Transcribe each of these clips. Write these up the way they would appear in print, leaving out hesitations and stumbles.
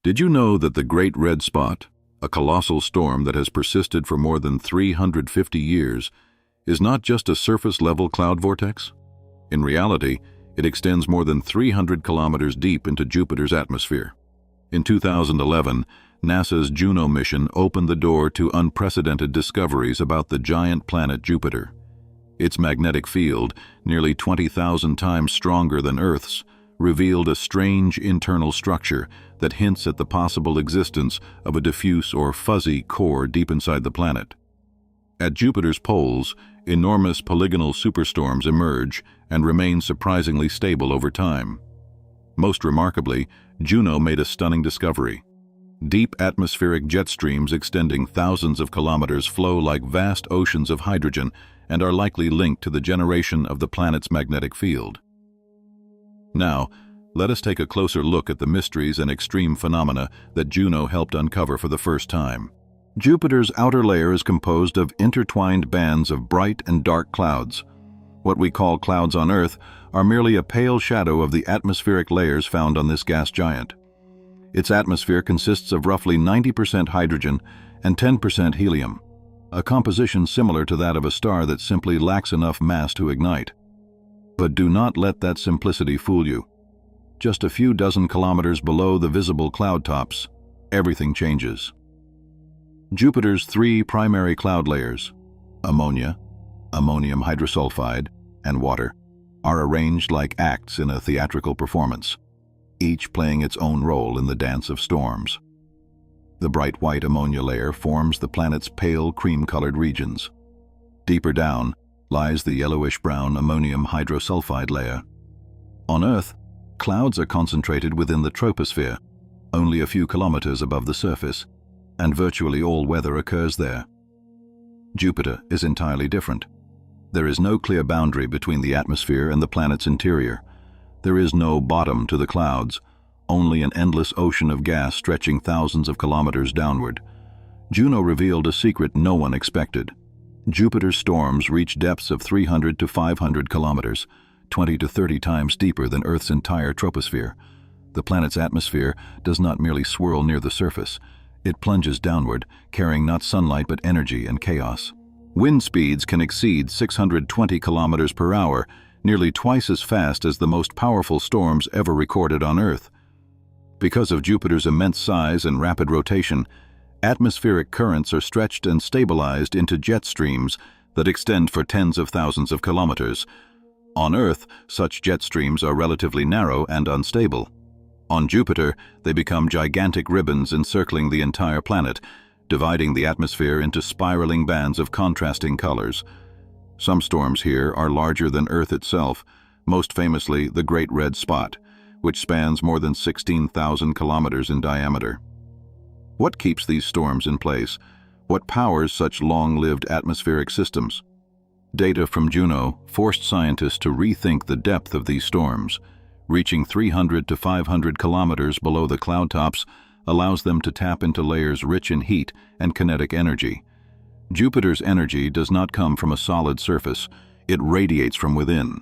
Did you know that the Great Red Spot, a colossal storm that has persisted for more than 350 years, is not just a surface-level cloud vortex? In reality, it extends more than 300 kilometers deep into Jupiter's atmosphere. In 2011, NASA's Juno mission opened the door to unprecedented discoveries about the giant planet Jupiter. Its magnetic field, nearly 20,000 times stronger than Earth's, revealed a strange internal structure that hints at the possible existence of a diffuse or fuzzy core deep inside the planet. At Jupiter's poles, enormous polygonal superstorms emerge and remain surprisingly stable over time. Most remarkably, Juno made a stunning discovery. Deep atmospheric jet streams extending thousands of kilometers flow like vast oceans of hydrogen and are likely linked to the generation of the planet's magnetic field. Now, let us take a closer look at the mysteries and extreme phenomena that Juno helped uncover for the first time. Jupiter's outer layer is composed of intertwined bands of bright and dark clouds. What we call clouds on Earth are merely a pale shadow of the atmospheric layers found on this gas giant. Its atmosphere consists of roughly 90% hydrogen and 10% helium, a composition similar to that of a star that simply lacks enough mass to ignite. But do not let that simplicity fool you. Just a few dozen kilometers below the visible cloud tops, everything changes. Jupiter's three primary cloud layers, ammonia, ammonium hydrosulfide, and water, are arranged like acts in a theatrical performance, each playing its own role in the dance of storms. The bright white ammonia layer forms the planet's pale cream-colored regions. Deeper down lies the yellowish-brown ammonium hydrosulfide layer. On Earth, clouds are concentrated within the troposphere, only a few kilometers above the surface, and virtually all weather occurs there. Jupiter is entirely different. There is no clear boundary between the atmosphere and the planet's interior. There is no bottom to the clouds, only an endless ocean of gas stretching thousands of kilometers downward. Juno revealed a secret no one expected. Jupiter's storms reach depths of 300 to 500 kilometers, 20 to 30 times deeper than Earth's entire troposphere. The planet's atmosphere does not merely swirl near the surface. It plunges downward, carrying not sunlight but energy and chaos. Wind speeds can exceed 620 kilometers per hour, nearly twice as fast as the most powerful storms ever recorded on Earth. Because of Jupiter's immense size and rapid rotation, atmospheric currents are stretched and stabilized into jet streams that extend for tens of thousands of kilometers. On Earth, such jet streams are relatively narrow and unstable. On Jupiter, they become gigantic ribbons encircling the entire planet, dividing the atmosphere into spiraling bands of contrasting colors. Some storms here are larger than Earth itself, most famously the Great Red Spot, which spans more than 16,000 kilometers in diameter. What keeps these storms in place? What powers such long-lived atmospheric systems? Data from Juno forced scientists to rethink the depth of these storms. Reaching 300 to 500 kilometers below the cloud tops allows them to tap into layers rich in heat and kinetic energy. Jupiter's energy does not come from a solid surface, it radiates from within.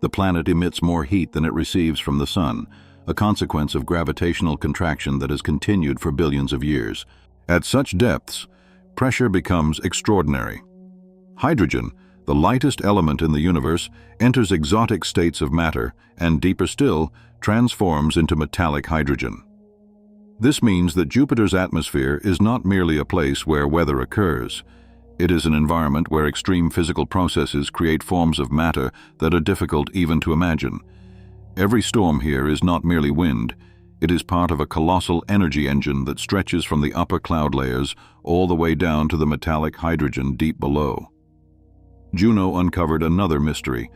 The planet emits more heat than it receives from the sun, a consequence of gravitational contraction that has continued for billions of years. At such depths, pressure becomes extraordinary. Hydrogen, the lightest element in the universe, enters exotic states of matter and, deeper still, transforms into metallic hydrogen. This means that Jupiter's atmosphere is not merely a place where weather occurs. It is an environment where extreme physical processes create forms of matter that are difficult even to imagine. Every storm here is not merely wind. It is part of a colossal energy engine that stretches from the upper cloud layers all the way down to the metallic hydrogen deep below. Juno uncovered another mystery,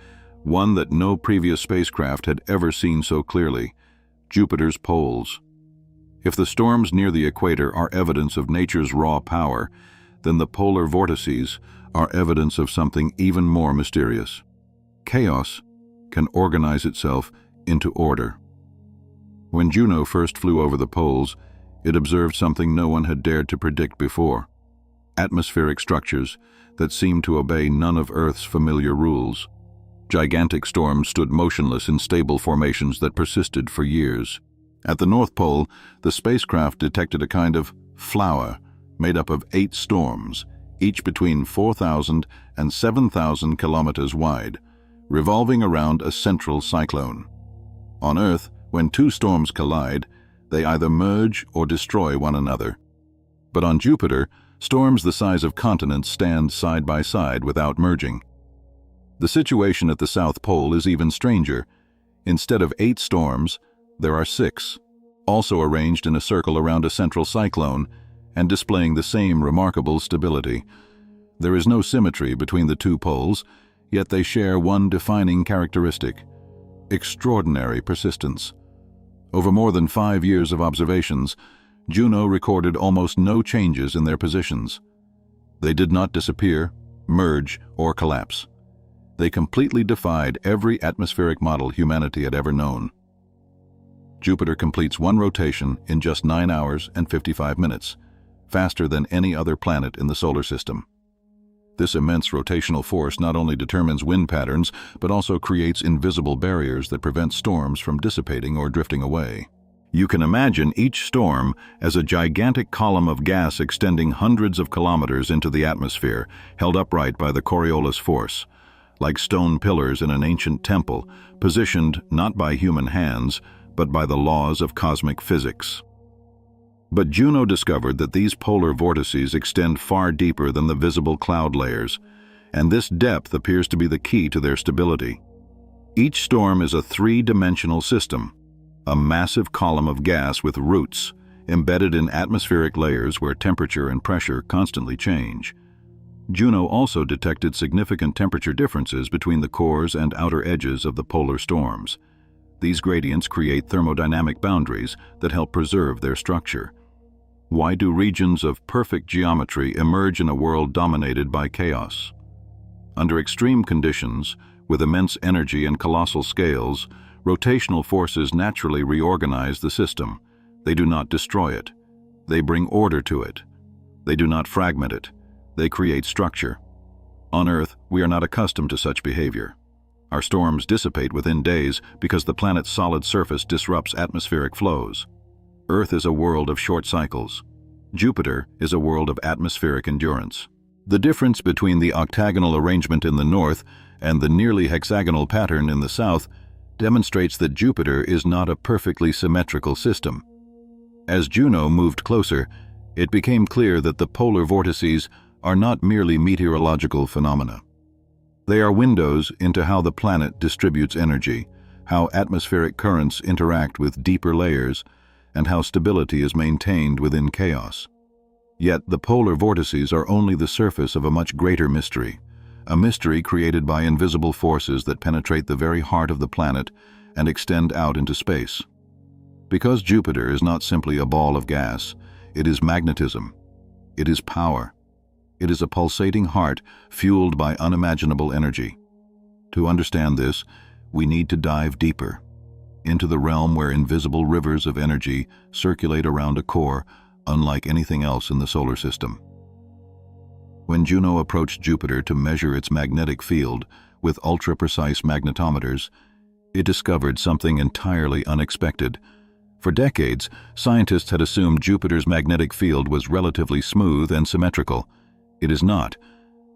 one that no previous spacecraft had ever seen so clearly: Jupiter's poles. If the storms near the equator are evidence of nature's raw power, then the polar vortices are evidence of something even more mysterious. Chaos can organize itself into order. When Juno first flew over the poles, it observed something no one had dared to predict before: atmospheric structures that seemed to obey none of Earth's familiar rules. Gigantic storms stood motionless in stable formations that persisted for years. At the North Pole, the spacecraft detected a kind of flower made up of 8 storms, each between 4,000 and 7,000 kilometers wide, revolving around a central cyclone. On Earth, when 2 storms collide, they either merge or destroy one another. But on Jupiter, storms the size of continents stand side by side without merging. The situation at the South Pole is even stranger. Instead of 8 storms, there are 6, also arranged in a circle around a central cyclone and displaying the same remarkable stability. There is no symmetry between the 2 poles, yet they share one defining characteristic: extraordinary persistence. Over more than 5 years of observations, Juno recorded almost no changes in their positions. They did not disappear, merge, or collapse. They completely defied every atmospheric model humanity had ever known. Jupiter completes one rotation in just 9 hours and 55 minutes, faster than any other planet in the solar system. This immense rotational force not only determines wind patterns, but also creates invisible barriers that prevent storms from dissipating or drifting away. You can imagine each storm as a gigantic column of gas extending hundreds of kilometers into the atmosphere, held upright by the Coriolis force, like stone pillars in an ancient temple, positioned not by human hands, but by the laws of cosmic physics. But Juno discovered that these polar vortices extend far deeper than the visible cloud layers, and this depth appears to be the key to their stability. Each storm is a 3-dimensional system, a massive column of gas with roots embedded in atmospheric layers where temperature and pressure constantly change. Juno also detected significant temperature differences between the cores and outer edges of the polar storms. These gradients create thermodynamic boundaries that help preserve their structure. Why do regions of perfect geometry emerge in a world dominated by chaos? Under extreme conditions, with immense energy and colossal scales, rotational forces naturally reorganize the system. They do not destroy it. They bring order to it. They do not fragment it. They create structure. On Earth, we are not accustomed to such behavior. Our storms dissipate within days because the planet's solid surface disrupts atmospheric flows. Earth is a world of short cycles. Jupiter is a world of atmospheric endurance. The difference between the octagonal arrangement in the north and the nearly hexagonal pattern in the south demonstrates that Jupiter is not a perfectly symmetrical system. As Juno moved closer, it became clear that the polar vortices are not merely meteorological phenomena. They are windows into how the planet distributes energy, how atmospheric currents interact with deeper layers, and how stability is maintained within chaos. Yet the polar vortices are only the surface of a much greater mystery, a mystery created by invisible forces that penetrate the very heart of the planet and extend out into space. Because Jupiter is not simply a ball of gas, it is magnetism, it is power. It is a pulsating heart fueled by unimaginable energy. To understand this, we need to dive deeper, into the realm where invisible rivers of energy circulate around a core unlike anything else in the solar system. When Juno approached Jupiter to measure its magnetic field with ultra-precise magnetometers, it discovered something entirely unexpected. For decades, scientists had assumed Jupiter's magnetic field was relatively smooth and symmetrical. It is not.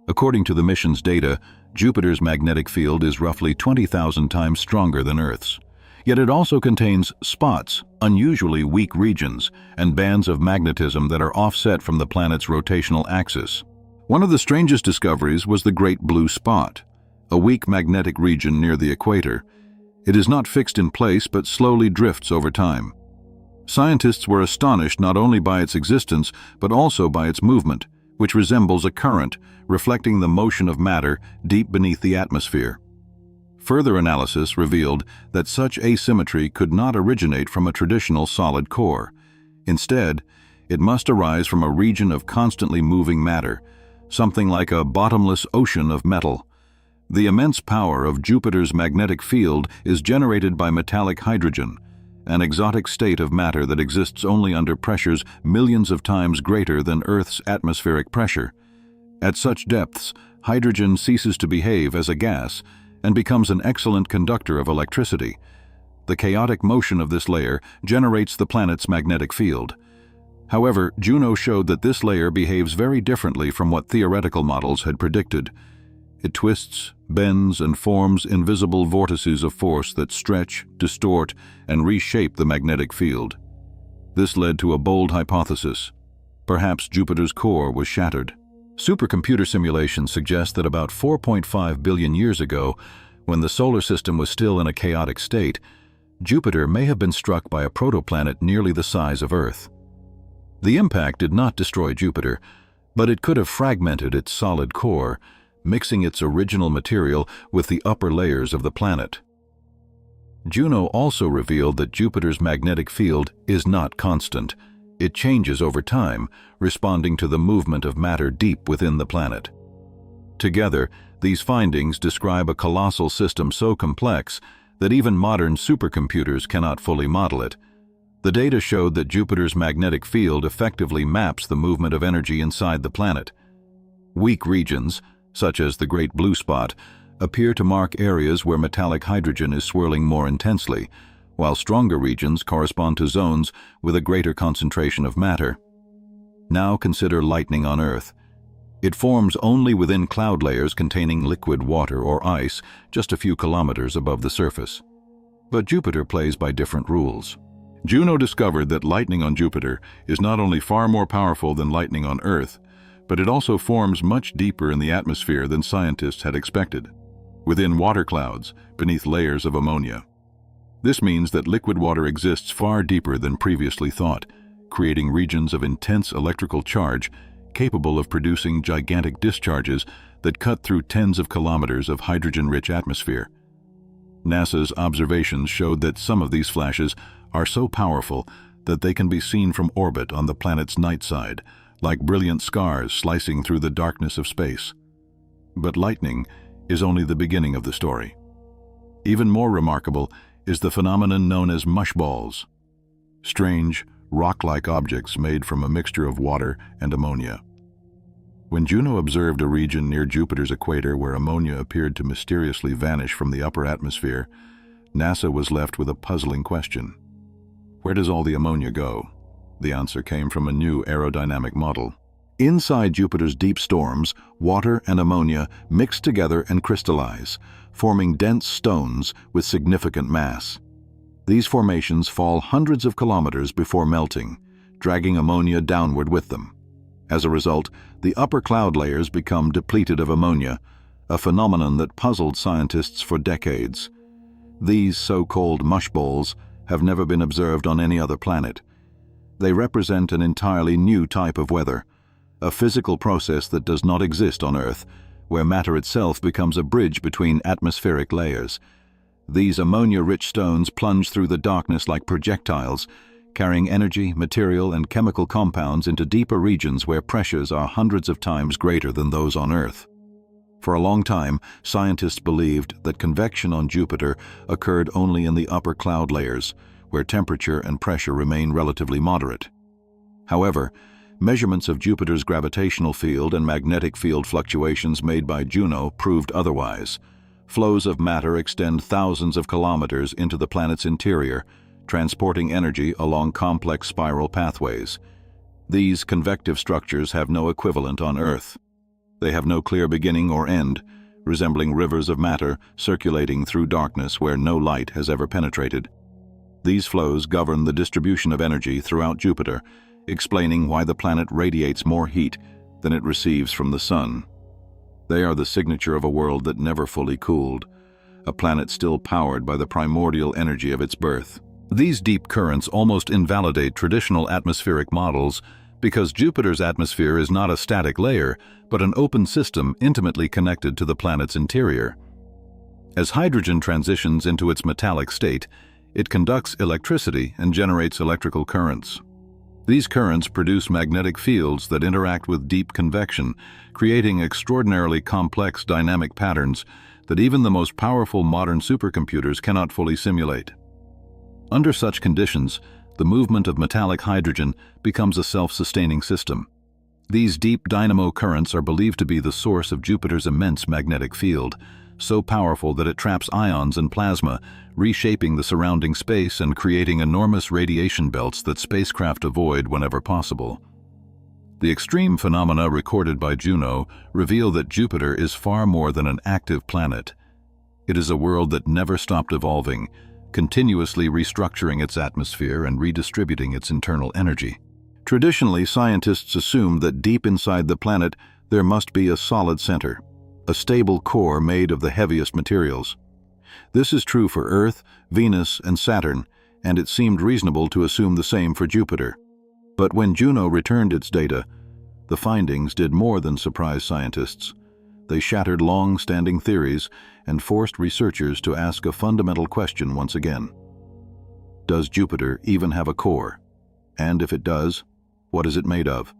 According to the mission's data, Jupiter's magnetic field is roughly 20,000 times stronger than Earth's. Yet it also contains spots, unusually weak regions, and bands of magnetism that are offset from the planet's rotational axis. One of the strangest discoveries was the Great Blue Spot, a weak magnetic region near the equator. It is not fixed in place but slowly drifts over time. Scientists were astonished not only by its existence but also by its movement, which resembles a current, reflecting the motion of matter deep beneath the atmosphere. Further analysis revealed that such asymmetry could not originate from a traditional solid core. Instead, it must arise from a region of constantly moving matter, something like a bottomless ocean of metal. The immense power of Jupiter's magnetic field is generated by metallic hydrogen, an exotic state of matter that exists only under pressures millions of times greater than Earth's atmospheric pressure. At such depths, hydrogen ceases to behave as a gas and becomes an excellent conductor of electricity. The chaotic motion of this layer generates the planet's magnetic field. However, Juno showed that this layer behaves very differently from what theoretical models had predicted. It twists, bends, and forms invisible vortices of force that stretch, distort, and reshape the magnetic field. This led to a bold hypothesis. Perhaps Jupiter's core was shattered. Supercomputer simulations suggest that about 4.5 billion years ago, when the solar system was still in a chaotic state, Jupiter may have been struck by a protoplanet nearly the size of Earth. The impact did not destroy Jupiter, but it could have fragmented its solid core, mixing its original material with the upper layers of the planet. Juno also revealed that Jupiter's magnetic field is not constant. It changes over time, responding to the movement of matter deep within the planet. Together, these findings describe a colossal system so complex that even modern supercomputers cannot fully model it. The data showed that Jupiter's magnetic field effectively maps the movement of energy inside the planet. Weak regions, such as the Great Blue Spot, appear to mark areas where metallic hydrogen is swirling more intensely, while stronger regions correspond to zones with a greater concentration of matter. Now consider lightning on Earth. It forms only within cloud layers containing liquid water or ice just a few kilometers above the surface. But Jupiter plays by different rules. Juno discovered that lightning on Jupiter is not only far more powerful than lightning on Earth, but it also forms much deeper in the atmosphere than scientists had expected, within water clouds beneath layers of ammonia. This means that liquid water exists far deeper than previously thought, creating regions of intense electrical charge capable of producing gigantic discharges that cut through tens of kilometers of hydrogen-rich atmosphere. NASA's observations showed that some of these flashes are so powerful that they can be seen from orbit on the planet's night side, like brilliant scars slicing through the darkness of space. But lightning is only the beginning of the story. Even more remarkable is the phenomenon known as mushballs, strange, rock-like objects made from a mixture of water and ammonia. When Juno observed a region near Jupiter's equator where ammonia appeared to mysteriously vanish from the upper atmosphere, NASA was left with a puzzling question. Where does all the ammonia go? The answer came from a new aerodynamic model. Inside Jupiter's deep storms, water and ammonia mix together and crystallize, forming dense stones with significant mass. These formations fall hundreds of kilometers before melting, dragging ammonia downward with them. As a result, the upper cloud layers become depleted of ammonia, a phenomenon that puzzled scientists for decades. These so-called mushballs have never been observed on any other planet. They represent an entirely new type of weather, a physical process that does not exist on Earth, where matter itself becomes a bridge between atmospheric layers. These ammonia-rich stones plunge through the darkness like projectiles, carrying energy, material, and chemical compounds into deeper regions where pressures are hundreds of times greater than those on Earth. For a long time, scientists believed that convection on Jupiter occurred only in the upper cloud layers, where temperature and pressure remain relatively moderate. However, measurements of Jupiter's gravitational field and magnetic field fluctuations made by Juno proved otherwise. Flows of matter extend thousands of kilometers into the planet's interior, transporting energy along complex spiral pathways. These convective structures have no equivalent on Earth. They have no clear beginning or end, resembling rivers of matter circulating through darkness where no light has ever penetrated. These flows govern the distribution of energy throughout Jupiter, explaining why the planet radiates more heat than it receives from the sun. They are the signature of a world that never fully cooled, a planet still powered by the primordial energy of its birth. These deep currents almost invalidate traditional atmospheric models because Jupiter's atmosphere is not a static layer, but an open system intimately connected to the planet's interior. As hydrogen transitions into its metallic state, it conducts electricity and generates electrical currents. These currents produce magnetic fields that interact with deep convection, creating extraordinarily complex dynamic patterns that even the most powerful modern supercomputers cannot fully simulate. Under such conditions, the movement of metallic hydrogen becomes a self-sustaining system. These deep dynamo currents are believed to be the source of Jupiter's immense magnetic field, so powerful that it traps ions and plasma, reshaping the surrounding space and creating enormous radiation belts that spacecraft avoid whenever possible. The extreme phenomena recorded by Juno reveal that Jupiter is far more than an active planet. It is a world that never stopped evolving, continuously restructuring its atmosphere and redistributing its internal energy. Traditionally, scientists assumed that deep inside the planet there must be a solid center, a stable core made of the heaviest materials. This is true for Earth, Venus, and Saturn, and it seemed reasonable to assume the same for Jupiter. But when Juno returned its data, the findings did more than surprise scientists. They shattered long-standing theories and forced researchers to ask a fundamental question once again. Does Jupiter even have a core? And if it does, what is it made of?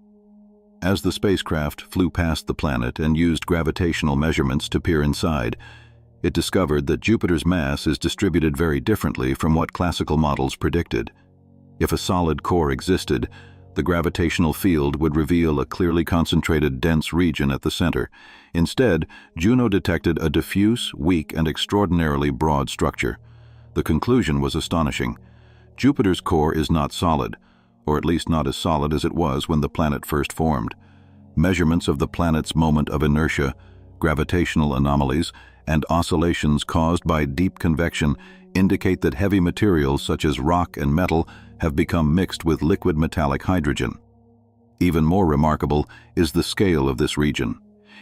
As the spacecraft flew past the planet and used gravitational measurements to peer inside, it discovered that Jupiter's mass is distributed very differently from what classical models predicted. If a solid core existed, the gravitational field would reveal a clearly concentrated, dense region at the center. Instead, Juno detected a diffuse, weak, and extraordinarily broad structure. The conclusion was astonishing. Jupiter's core is not solid, or at least not as solid as it was when the planet first formed. Measurements of the planet's moment of inertia, gravitational anomalies, and oscillations caused by deep convection indicate that heavy materials such as rock and metal have become mixed with liquid metallic hydrogen. Even more remarkable is the scale of this region.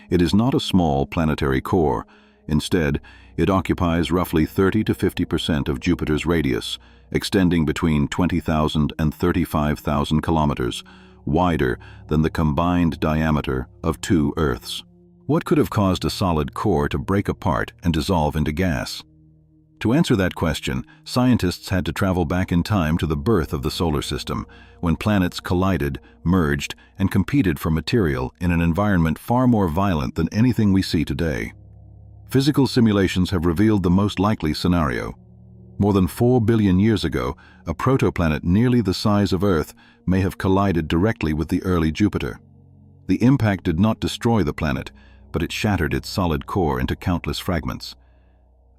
It is not a small planetary core. Instead, it occupies roughly 30 to 50% of Jupiter's radius, extending between 20,000 and 35,000 kilometers, wider than the combined diameter of two Earths. What could have caused a solid core to break apart and dissolve into gas? To answer that question, scientists had to travel back in time to the birth of the solar system, when planets collided, merged, and competed for material in an environment far more violent than anything we see today. Physical simulations have revealed the most likely scenario. More than 4 billion years ago, a protoplanet nearly the size of Earth may have collided directly with the early Jupiter. The impact did not destroy the planet, but it shattered its solid core into countless fragments.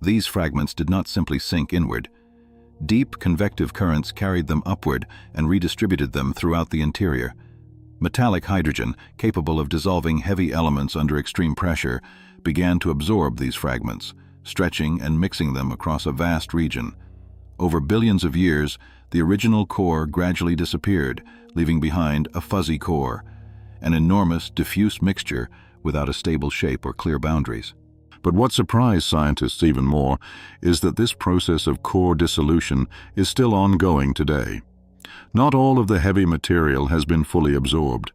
These fragments did not simply sink inward. Deep convective currents carried them upward and redistributed them throughout the interior. Metallic hydrogen, capable of dissolving heavy elements under extreme pressure, began to absorb these fragments, stretching and mixing them across a vast region. Over billions of years, the original core gradually disappeared, leaving behind a fuzzy core, an enormous, diffuse mixture without a stable shape or clear boundaries. But what surprised scientists even more is that this process of core dissolution is still ongoing today. Not all of the heavy material has been fully absorbed.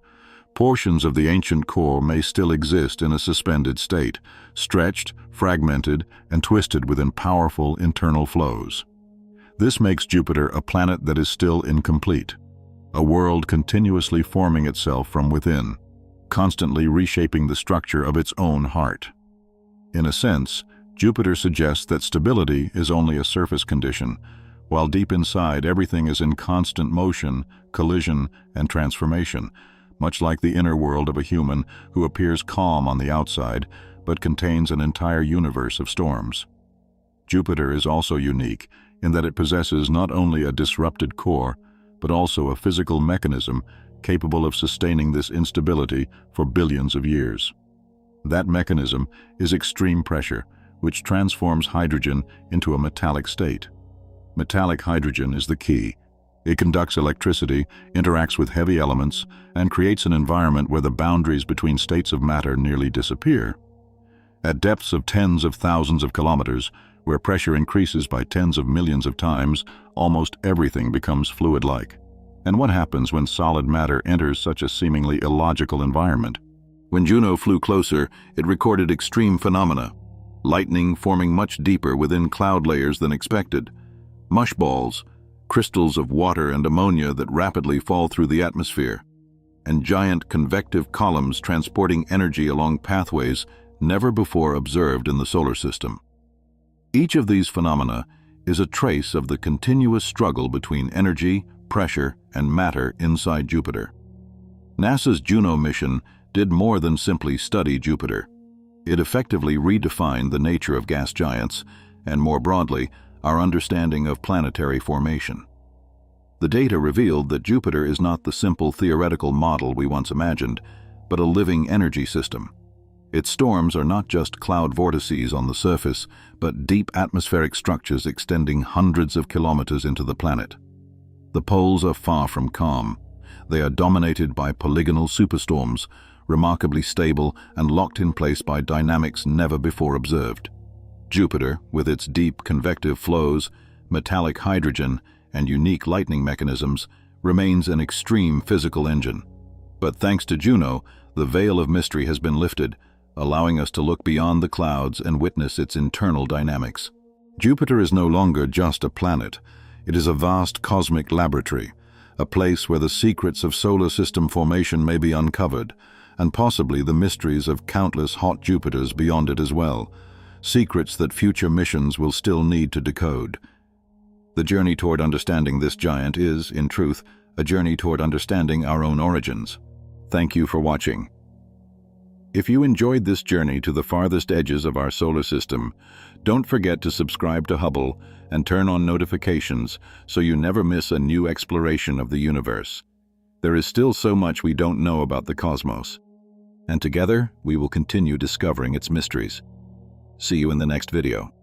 Portions of the ancient core may still exist in a suspended state, stretched, fragmented, and twisted within powerful internal flows. This makes Jupiter a planet that is still incomplete, a world continuously forming itself from within, constantly reshaping the structure of its own heart. In a sense, Jupiter suggests that stability is only a surface condition, while deep inside everything is in constant motion, collision, and transformation, much like the inner world of a human who appears calm on the outside but contains an entire universe of storms. Jupiter is also unique in that it possesses not only a disrupted core, but also a physical mechanism capable of sustaining this instability for billions of years. That mechanism is extreme pressure, which transforms hydrogen into a metallic state. Metallic hydrogen is the key. It conducts electricity, interacts with heavy elements, and creates an environment where the boundaries between states of matter nearly disappear. At depths of tens of thousands of kilometers, where pressure increases by tens of millions of times, almost everything becomes fluid-like. And what happens when solid matter enters such a seemingly illogical environment? When Juno flew closer, it recorded extreme phenomena. Lightning forming much deeper within cloud layers than expected. Mushballs, crystals of water and ammonia that rapidly fall through the atmosphere. And giant convective columns transporting energy along pathways never before observed in the solar system. Each of these phenomena is a trace of the continuous struggle between energy, pressure, and matter inside Jupiter. NASA's Juno mission did more than simply study Jupiter. It effectively redefined the nature of gas giants and, more broadly, our understanding of planetary formation. The data revealed that Jupiter is not the simple theoretical model we once imagined, but a living energy system. Its storms are not just cloud vortices on the surface, but deep atmospheric structures extending hundreds of kilometers into the planet. The poles are far from calm. They are dominated by polygonal superstorms, remarkably stable and locked in place by dynamics never before observed. Jupiter, with its deep convective flows, metallic hydrogen, and unique lightning mechanisms, remains an extreme physical engine. But thanks to Juno, the veil of mystery has been lifted, allowing us to look beyond the clouds and witness its internal dynamics. Jupiter is no longer just a planet. It is a vast cosmic laboratory, a place where the secrets of solar system formation may be uncovered, and possibly the mysteries of countless hot Jupiters beyond it as well, secrets that future missions will still need to decode. The journey toward understanding this giant is, in truth, a journey toward understanding our own origins. Thank you for watching. If you enjoyed this journey to the farthest edges of our solar system, don't forget to subscribe to Hubble and turn on notifications so you never miss a new exploration of the universe. There is still so much we don't know about the cosmos, and together we will continue discovering its mysteries. See you in the next video.